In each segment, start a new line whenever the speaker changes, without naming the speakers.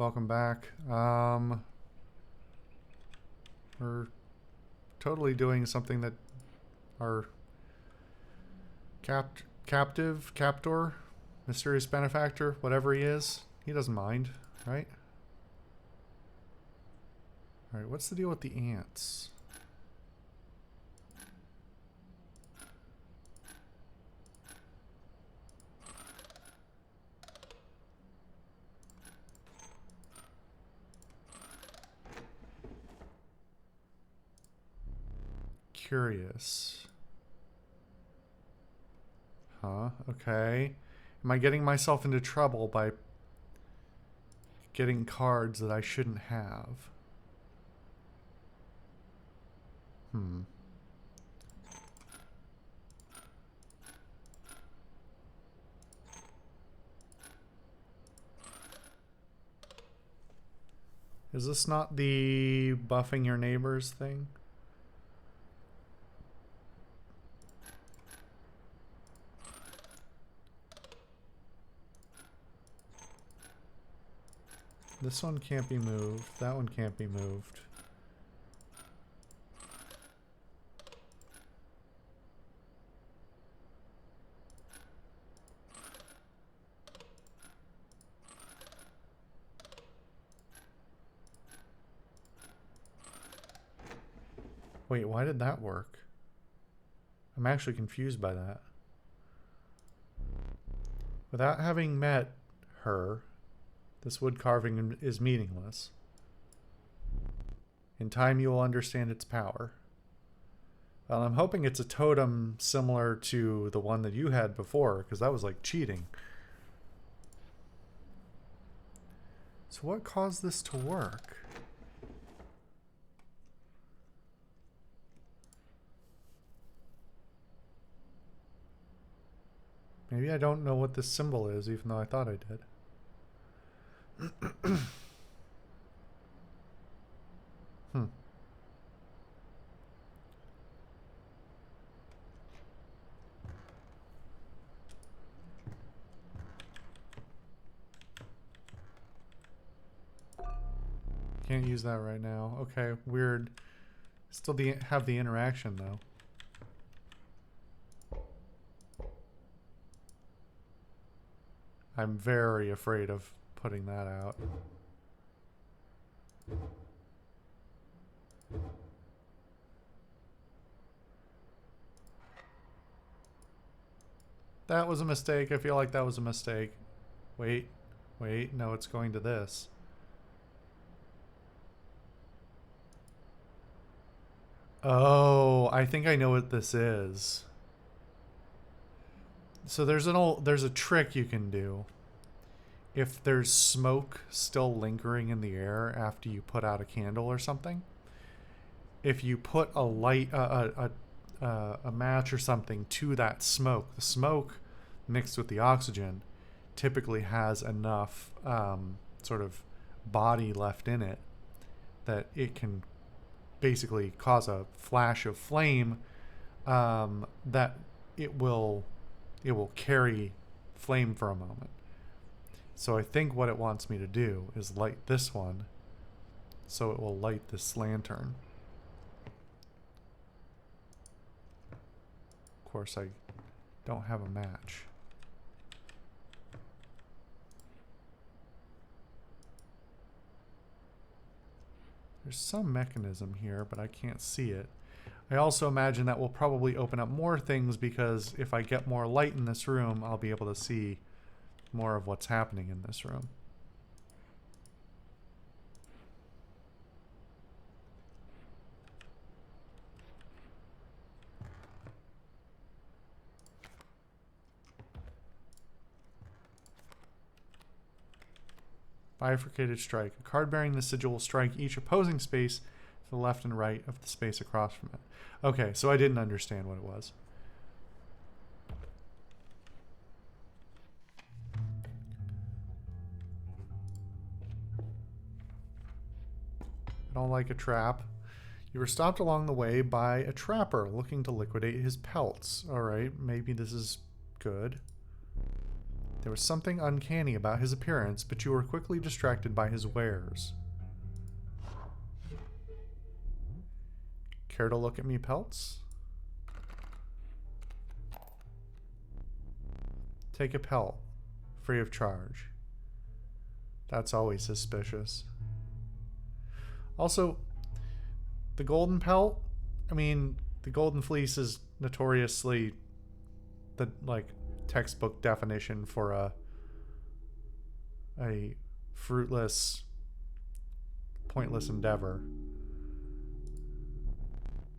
Welcome back. We're totally doing something that our captor, mysterious benefactor, whatever he is, he doesn't mind, right? Alright, what's the deal with the ants? Curious. Huh, okay. Am I getting myself into trouble by getting cards that I shouldn't have? Is this not the buffing your neighbors thing? This one can't be moved. That one can't be moved. Wait, why did that work? I'm actually confused by that. Without having met her, this wood carving is meaningless. In time you will understand its power. Well, I'm hoping it's a totem similar to the one that you had before, because that was like cheating. So what caused this to work? Maybe I don't know what this symbol is, even though I thought I did. Can't use that right now. Okay, weird. Still have the interaction though. I'm very afraid of putting that out. That was a mistake. I feel like that was a mistake. Wait, no, it's going to this. Oh, I think I know what this is. So there's a trick you can do. If there's smoke still lingering in the air after you put out a candle or something, if you put a light, a match or something to that smoke, the smoke mixed with the oxygen typically has enough sort of body left in it that it can basically cause a flash of flame that it will carry flame for a moment. So I think what it wants me to do is light this one so it will light this lantern. Of course, I don't have a match. There's some mechanism here, but I can't see it. I also imagine that will probably open up more things because if I get more light in this room, I'll be able to see more of what's happening in this room. Bifurcated strike. A card bearing the sigil will strike each opposing space to the left and right of the space across from it. Okay, so I didn't understand what it was. I don't like a trap. You were stopped along the way by a trapper looking to liquidate his pelts. Alright, maybe this is good. There was something uncanny about his appearance, but you were quickly distracted by his wares. Care to look at me pelts? Take a pelt, free of charge. That's always suspicious. Also, the golden pelt, I mean, the golden fleece is notoriously the, like, textbook definition for a fruitless, pointless endeavor.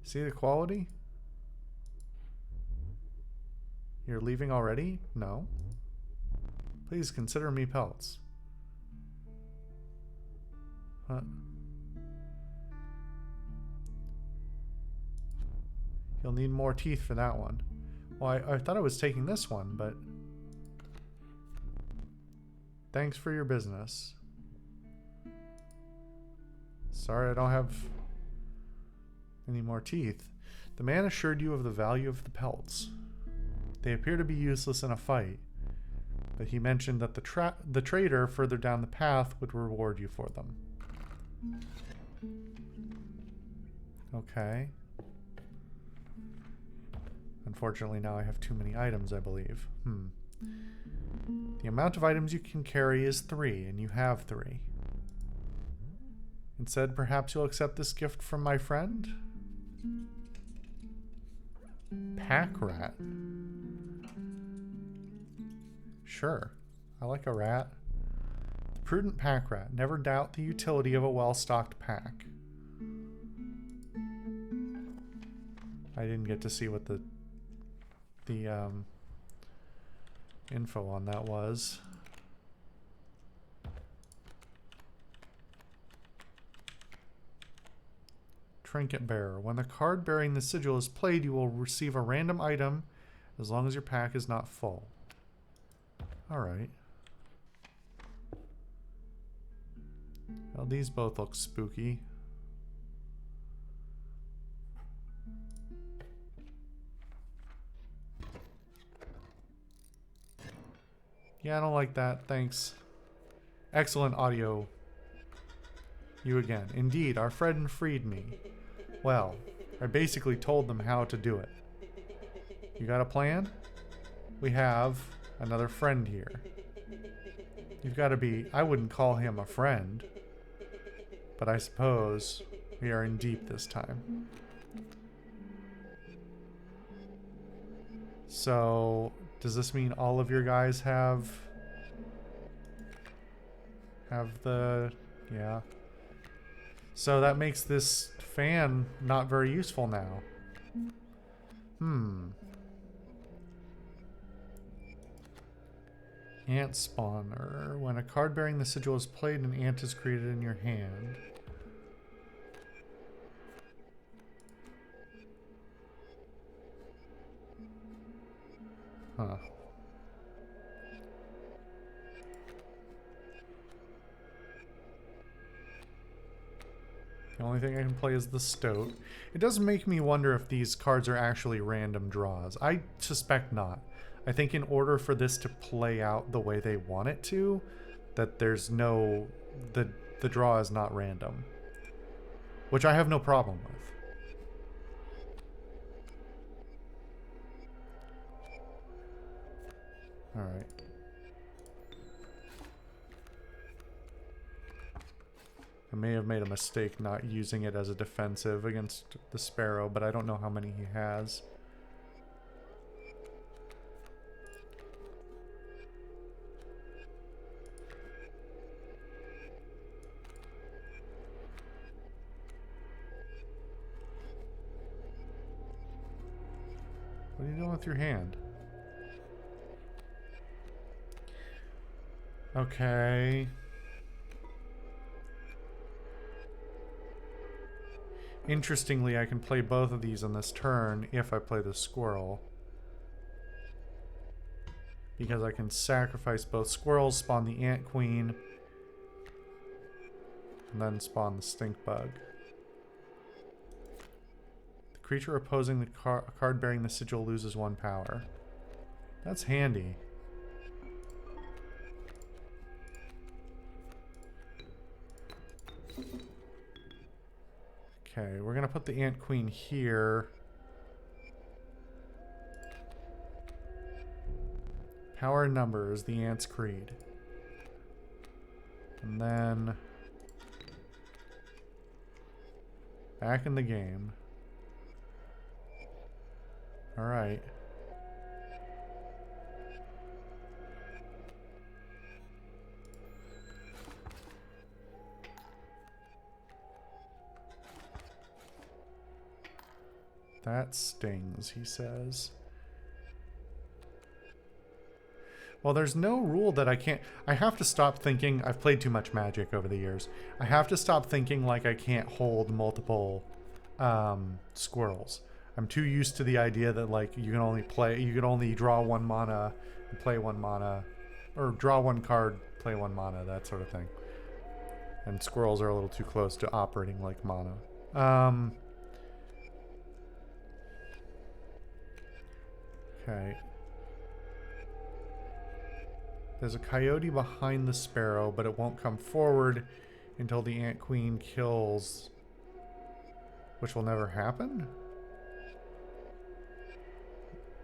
See the quality? You're leaving already? No. Please consider me pelts. Huh? You'll need more teeth for that one. Well, I thought I was taking this one, but... Thanks for your business. Sorry I don't have any more teeth. The man assured you of the value of the pelts. They appear to be useless in a fight, but he mentioned that the trader further down the path would reward you for them. Okay. Unfortunately, now I have too many items, I believe. The amount of items you can carry is 3, and you have 3. Instead, perhaps you'll accept this gift from my friend? Pack rat. Sure, I like a rat. The prudent pack rat. Never doubt the utility of a well-stocked pack. I didn't get to see what the info on that was. Trinket bearer. When the card bearing the sigil is played, you will receive a random item as long as your pack is not full. Alright. Well, these both look spooky. Yeah, I don't like that. Thanks. Excellent audio. You again. Indeed, our friend freed me. Well, I basically told them how to do it. You got a plan? We have another friend here. You've got to be... I wouldn't call him a friend. But I suppose we are in deep this time. So... does this mean all of your guys have the... yeah. So that makes this fan not very useful now. Ant spawner. When a card bearing the sigil is played, an ant is created in your hand. Huh. The only thing I can play is the Stoat. It does make me wonder if these cards are actually random draws. I suspect not. I think in order for this to play out the way they want it to, that there's no... the draw is not random. Which I have no problem with. Alright. I may have made a mistake not using it as a defensive against the Sparrow, but I don't know how many he has. What are you doing with your hand? Okay. Interestingly, I can play both of these on this turn if I play the squirrel. Because I can sacrifice both squirrels, spawn the ant queen, and then spawn the stink bug. The creature opposing the card bearing the sigil loses 1 power. That's handy. Okay, we're gonna put the Ant Queen here. Power in numbers, the Ant's Creed. And then back in the game. Alright. That stings, he says. Well, there's no rule that I can't... I have to stop thinking... I've played too much Magic over the years. I have to stop thinking like I can't hold multiple squirrels. I'm too used to the idea that like you can only play... You can only draw 1 mana and play 1 mana. Or draw 1 card, play 1 mana, that sort of thing. And squirrels are a little too close to operating like mana. Okay. There's a coyote behind the sparrow, but it won't come forward until the Ant Queen kills, which will never happen?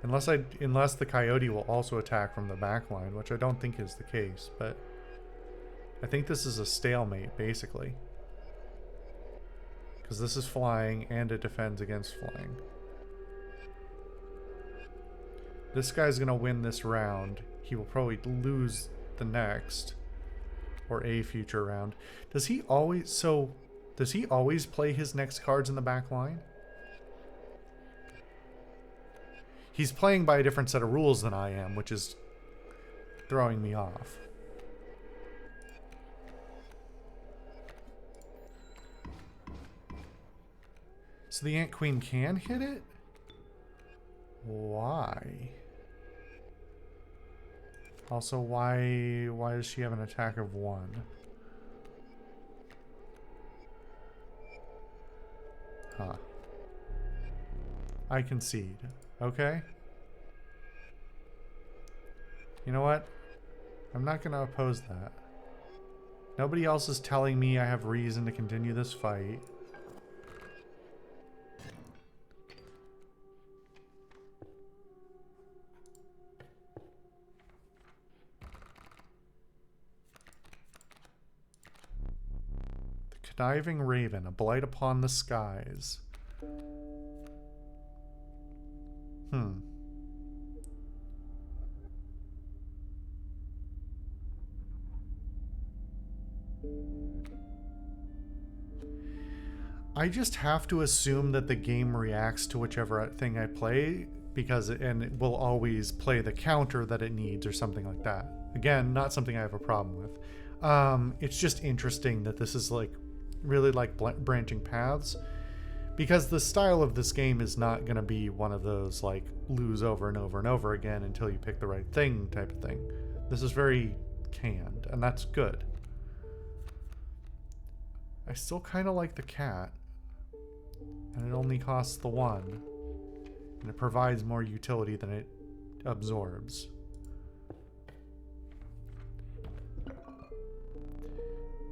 Unless the coyote will also attack from the back line, which I don't think is the case, but I think this is a stalemate, basically. Because this is flying, and it defends against flying. This guy's gonna win this round. He will probably lose the next. Or a future round. Does he always play his next cards in the back line? He's playing by a different set of rules than I am, which is throwing me off. So the Ant Queen can hit it? Why? Also, why does she have an attack of 1? Huh. I concede. Okay. You know what? I'm not going to oppose that. Nobody else is telling me I have reason to continue this fight. Diving Raven, a blight upon the skies. I just have to assume that the game reacts to whichever thing I play and it will always play the counter that it needs or something like that. Again, not something I have a problem with. It's just interesting that this is like really like branching paths, because the style of this game is not going to be one of those like lose over and over and over again until you pick the right thing type of thing. This is very canned, and that's good. I still kind of like the cat, and it only costs the 1, and it provides more utility than it absorbs.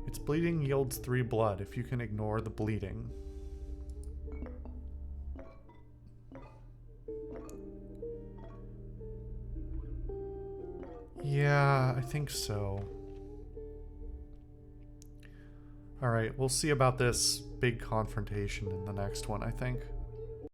Its bleeding yields 3 blood if you can ignore the bleeding. Yeah, I think so. Alright, we'll see about this big confrontation in the next one, I think.